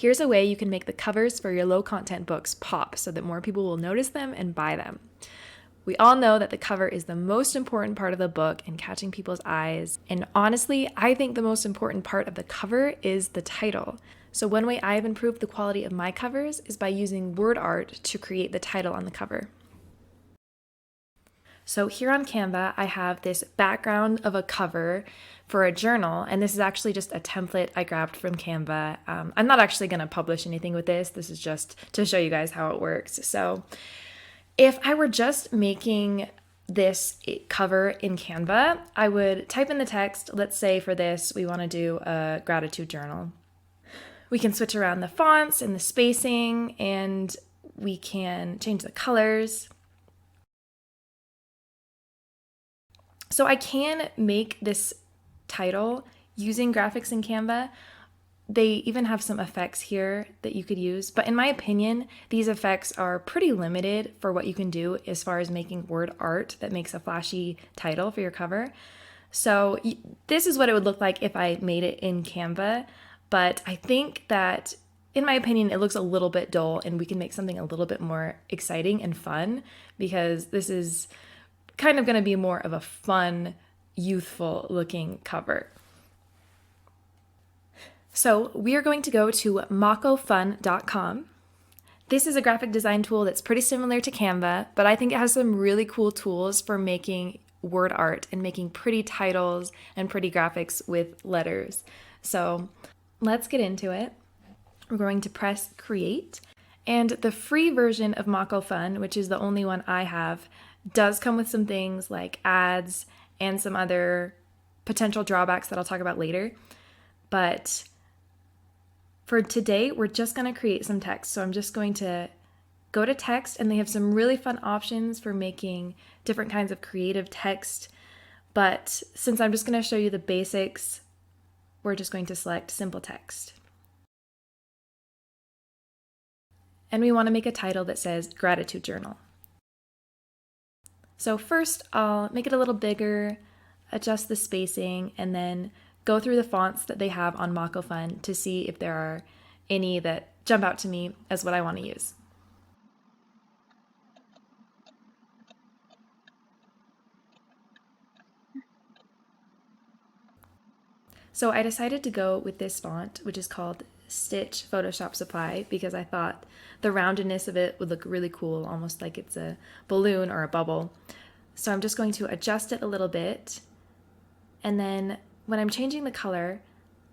Here's a way you can make the covers for your low content books pop so that more people will notice them and buy them. We all know that the cover is the most important part of the book and catching people's eyes. And honestly, I think the most important part of the cover is the title. So one way I have improved the quality of my covers is by using word art to create the title on the cover. So here on Canva, I have this background of a cover for a journal, and this is actually just a template I grabbed from Canva. I'm not actually going to publish anything with this. This is just to show you guys how it works. So if I were just making this cover in Canva, I would type in the text. Let's say for this, we want to do a gratitude journal. We can switch around the fonts and the spacing, and we can change the colors. So I can make this title using graphics in Canva. They even have some effects here that you could use, but in my opinion, these effects are pretty limited for what you can do as far as making word art that makes a flashy title for your cover. So this is what it would look like if I made it in Canva, but I think that, in my opinion, it looks a little bit dull and we can make something a little bit more exciting and fun, because this is kind of going to be more of a fun, youthful looking cover. So we are going to go to makofun.com. This is a graphic design tool that's pretty similar to Canva, but I think it has some really cool tools for making word art and making pretty titles and pretty graphics with letters. So let's get into it. We're going to press create, and the free version of Makofun, which is the only one I have, does come with some things like ads and some other potential drawbacks that I'll talk about later. But for today, we're just going to create some text. So I'm just going to go to text, and they have some really fun options for making different kinds of creative text. But since I'm just going to show you the basics, we're just going to select simple text. And we want to make a title that says gratitude journal. So first, I'll make it a little bigger, adjust the spacing, and then go through the fonts that they have on Makofun to see if there are any that jump out to me as what I want to use. So I decided to go with this font, which is called Stitch Photoshop Supply, because I thought the roundedness of it would look really cool, almost like it's a balloon or a bubble. So I'm just going to adjust it a little bit, and then when I'm changing the color,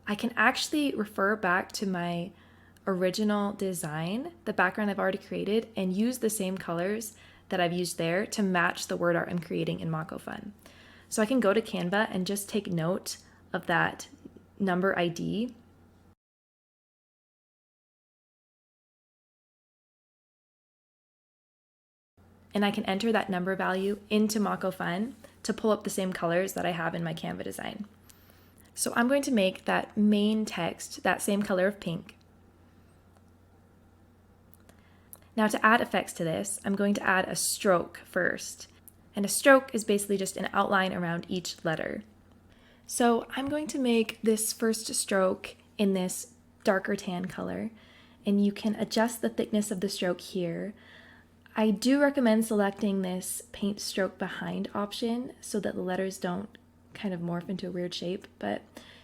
I can actually refer back to my original design, the background I've already created, and use the same colors that I've used there to match the word art I'm creating in Makofun. So I can go to Canva and just take note of that number ID. And I can enter that number value into Makofun to pull up the same colors that I have in my Canva design. So I'm going to make that main text that same color of pink. Now to add effects to this, I'm going to add a stroke first. And a stroke is basically just an outline around each letter. So I'm going to make this first stroke in this darker tan color, and you can adjust the thickness of the stroke here. I do recommend selecting this paint stroke behind option so that the letters don't kind of morph into a weird shape, but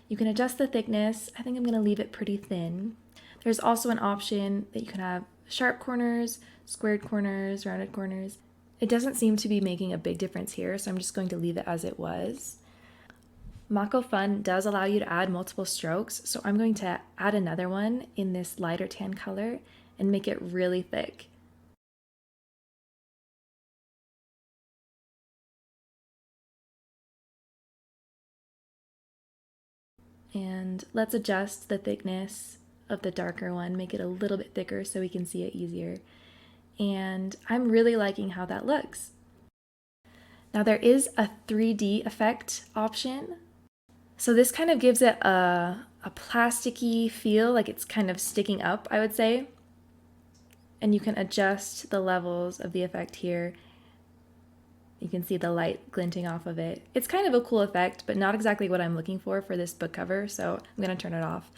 you can adjust the thickness. I think I'm going to leave it pretty thin. There's also an option that you can have sharp corners, squared corners, rounded corners. It doesn't seem to be making a big difference here, so I'm just going to leave it as it was. Makofun does allow you to add multiple strokes, so I'm going to add another one in this lighter tan color and make it really thick. And let's adjust the thickness of the darker one, make it a little bit thicker so we can see it easier. And I'm really liking how that looks. Now there is a 3D effect option. So this kind of gives it a plasticky feel, like it's kind of sticking up, I would say. And you can adjust the levels of the effect here. You can see the light glinting off of it. It's kind of a cool effect, but not exactly what I'm looking for this book cover, so I'm going to turn it off.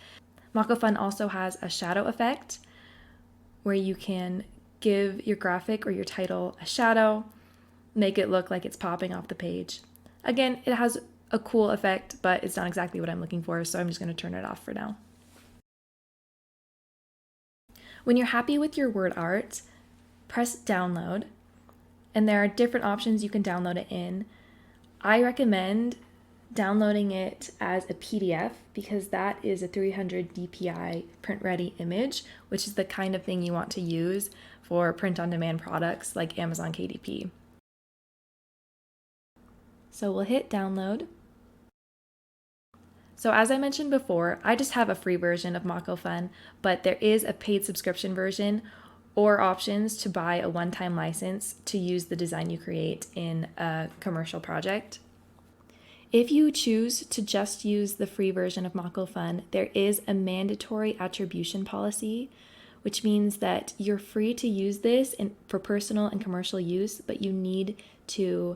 Makofun also has a shadow effect where you can give your graphic or your title a shadow, make it look like it's popping off the page. Again, it has a cool effect, but it's not exactly what I'm looking for, so I'm just going to turn it off for now. When you're happy with your word art, press download, and there are different options you can download it in. I recommend downloading it as a PDF because that is a 300 dpi print ready image, which is the kind of thing you want to use for print on demand products like Amazon KDP. So we'll hit download. So as I mentioned before, I just have a free version of Makofun, but there is a paid subscription version or options to buy a one-time license to use the design you create in a commercial project. If you choose to just use the free version of Makofun, there is a mandatory attribution policy, which means that you're free to use this for personal and commercial use, but you need to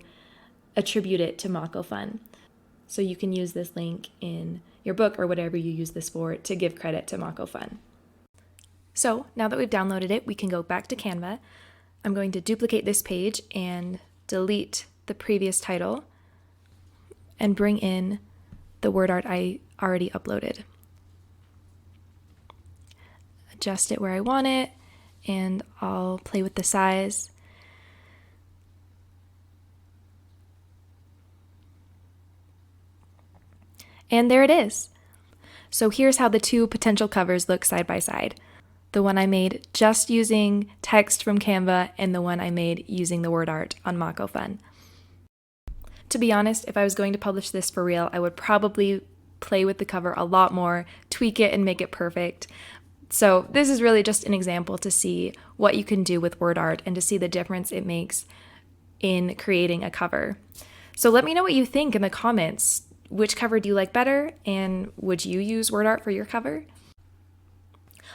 attribute it to Makofun. So you can use this link in your book or whatever you use this for to give credit to Makofun. So now that we've downloaded it, we can go back to Canva. I'm going to duplicate this page and delete the previous title and bring in the word art I already uploaded. Adjust it where I want it, and I'll play with the size. And there it is. So here's how the two potential covers look side by side. The one I made just using text from Canva and the one I made using the word art on Makofun. To be honest, if I was going to publish this for real, I would probably play with the cover a lot more, tweak it and make it perfect. So this is really just an example to see what you can do with word art and to see the difference it makes in creating a cover. So let me know what you think in the comments. Which cover do you like better, and would you use word art for your cover?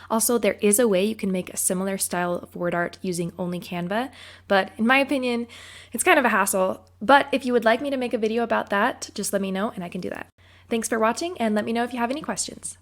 Also, there is a way you can make a similar style of word art using only Canva, but in my opinion, it's kind of a hassle. But if you would like me to make a video about that, just let me know and I can do that. Thanks for watching, and let me know if you have any questions.